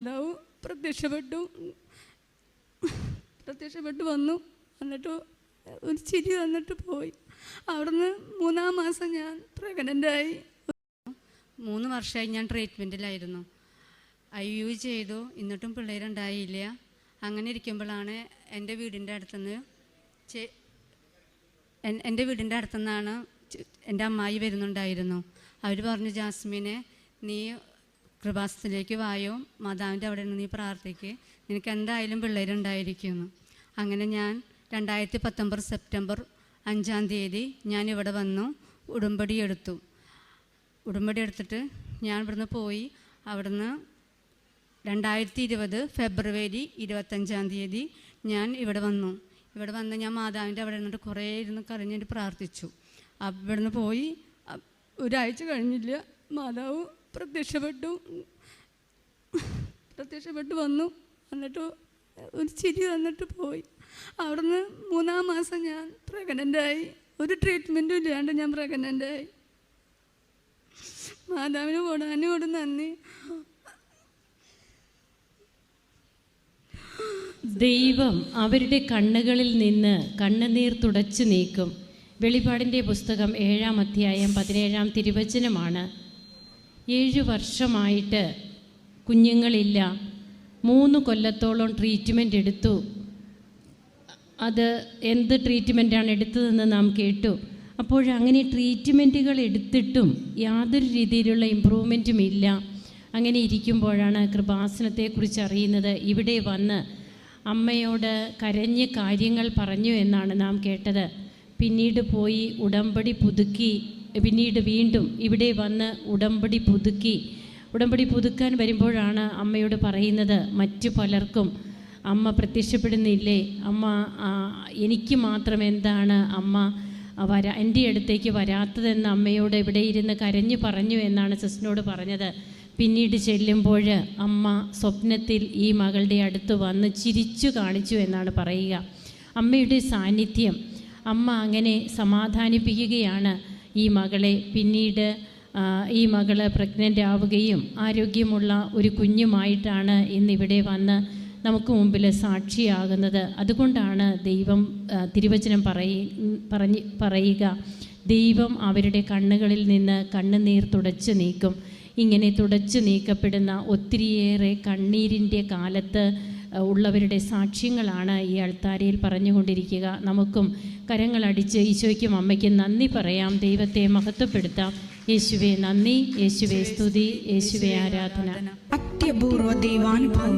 മാതാവ് പ്രത്യക്ഷപ്പെട്ടു വന്നു. എന്നിട്ട് ഒരു ചിരി തന്നിട്ട് പോയി. അവിടുന്ന് 3-ാം മാസം ഞാൻ പ്രഗ്നൻ്റായി. 3 വർഷമായി ഞാൻ ട്രീറ്റ്മെൻറ്റിലായിരുന്നു. IVF ചെയ്തു, എന്നിട്ടും പിള്ളേരുണ്ടായില്ല. അങ്ങനെ ഇരിക്കുമ്പോഴാണ് എൻ്റെ വീടിൻ്റെ അടുത്തുനിന്നാണ് എൻ്റെ അമ്മായി വരുന്നുണ്ടായിരുന്നു. അവർ പറഞ്ഞു, ജാസ്മിനെ നീ കൃപാസനത്തിലേക്ക് വായോ, മാതാവിൻ്റെ അവിടെ നിന്ന് നീ പ്രാർത്ഥിക്ക്, നിനക്ക് എന്തായാലും പിള്ളേരുണ്ടായിരിക്കുന്നു. അങ്ങനെ ഞാൻ 2019 സെപ്റ്റംബർ 5-ാം തീയതി ഞാൻ ഇവിടെ വന്നു. ഉടമ്പടി എടുത്തിട്ട് ഞാൻ ഇവിടുന്ന് പോയി. അവിടുന്ന് 2020 ഫെബ്രുവരി 25-ാം തീയതി ഞാൻ ഇവിടെ വന്നു ഞാൻ മാതാവിൻ്റെ അവിടെ നിന്നിട്ട് കുറേ ഇരുന്ന് കരഞ്ഞിട്ട് പ്രാർത്ഥിച്ചു. അവിടുന്ന് പോയി ഒരാഴ്ച കഴിഞ്ഞില്ല, മാതാവ് പ്രത്യക്ഷപ്പെട്ടു വന്നു. എന്നിട്ട് ഒരു ചിരി തന്നിട്ട് പോയി. അവിടുന്ന് 3-ാം മാസം ഞാൻ പ്രഗ്നൻ്റായി. ഒരു ട്രീറ്റ്മെൻറ്റും ഇല്ലാണ്ട് ഞാൻ പ്രഗ്നൻ്റായി. മാതാവിന് കൂടാനോട് നന്ദി. ദൈവം അവരുടെ കണ്ണുകളിൽ നിന്ന് കണ്ണുനീർ തുടച്ചു നീക്കും. വെളിപാടിൻ്റെ പുസ്തകം 7-ാം അധ്യായം 17-ാം തിരുവചനമാണ്. 7 വർഷമായിട്ട് കുഞ്ഞുങ്ങളില്ല. 3 കൊല്ലത്തോളം ട്രീറ്റ്മെൻറ്റ് എടുത്തു. അത് എന്ത് ട്രീറ്റ്മെൻറ്റാണ് എടുത്തതെന്ന് നാം കേട്ടു. അപ്പോഴങ്ങനെ ട്രീറ്റ്മെൻറ്റുകൾ എടുത്തിട്ടും യാതൊരു രീതിയിലുള്ള ഇമ്പ്രൂവ്മെൻറ്റും ഇല്ല. അങ്ങനെ ഇരിക്കുമ്പോഴാണ് കൃപാസനത്തെക്കുറിച്ച് അറിയുന്നത്. ഇവിടെ വന്ന് അമ്മയോട് കരഞ്ഞ് കാര്യങ്ങൾ പറഞ്ഞു എന്നാണ് നാം കേട്ടത്. പിന്നീട് പോയി ഉടമ്പടി പുതുക്കി, പിന്നീട് വീണ്ടും ഇവിടെ വന്ന് ഉടമ്പടി പുതുക്കാൻ വരുമ്പോഴാണ് അമ്മയോട് പറയുന്നത്, മറ്റു പലർക്കും അമ്മ പ്രത്യക്ഷപ്പെടുന്നില്ലേ, അമ്മ എനിക്ക് മാത്രം എന്താണ് അമ്മ എൻ്റെ അടുത്തേക്ക് വരാത്തതെന്ന് അമ്മയോട് ഇവിടെ ഇരുന്ന് കരഞ്ഞു പറഞ്ഞു എന്നാണ് സിസ്റ്ററിനോട് പറഞ്ഞത്. പിന്നീട് ചെല്ലുമ്പോൾ അമ്മ സ്വപ്നത്തിൽ ഈ മകളുടെ അടുത്ത് വന്ന് ചിരിച്ചു കാണിച്ചു എന്നാണ് പറയുക. അമ്മയുടെ സാന്നിധ്യം, അമ്മ അങ്ങനെ സമാധാനിപ്പിക്കുകയാണ് ഈ മകളെ. പിന്നീട് ഈ മകൾ പ്രഗ്നൻ്റ് ആവുകയും ആരോഗ്യമുള്ള ഒരു കുഞ്ഞുമായിട്ടാണ് ഇന്നിവിടെ വന്ന് നമുക്ക് മുമ്പിൽ സാക്ഷിയാകുന്നത്. അതുകൊണ്ടാണ് ദൈവം തിരുവചനം പറയുക, ദൈവം അവരുടെ കണ്ണുകളിൽ നിന്ന് കണ്ണുനീർ തുടച്ചു നീക്കും. ഇങ്ങനെ തുടച്ചു നീക്കപ്പെടുന്ന ഒത്തിരിയേറെ കണ്ണീരിൻ്റെ കാലത്ത് ഉള്ളവരുടെ സാക്ഷ്യങ്ങളാണ് ഈ അൾത്താരയിൽ പറഞ്ഞുകൊണ്ടിരിക്കുക. നമുക്കും കരങ്ങളടിച്ച് ഈശോയ്ക്കും അമ്മയ്ക്കും നന്ദി പറയാം, ദൈവത്തെ മഹത്വപ്പെടുത്താം. യേശുവേ നന്ദി, യേശുവേ സ്തുതി, യേശുവേ ആരാധന. അത്യപൂർവ ദൈവാനുഭവം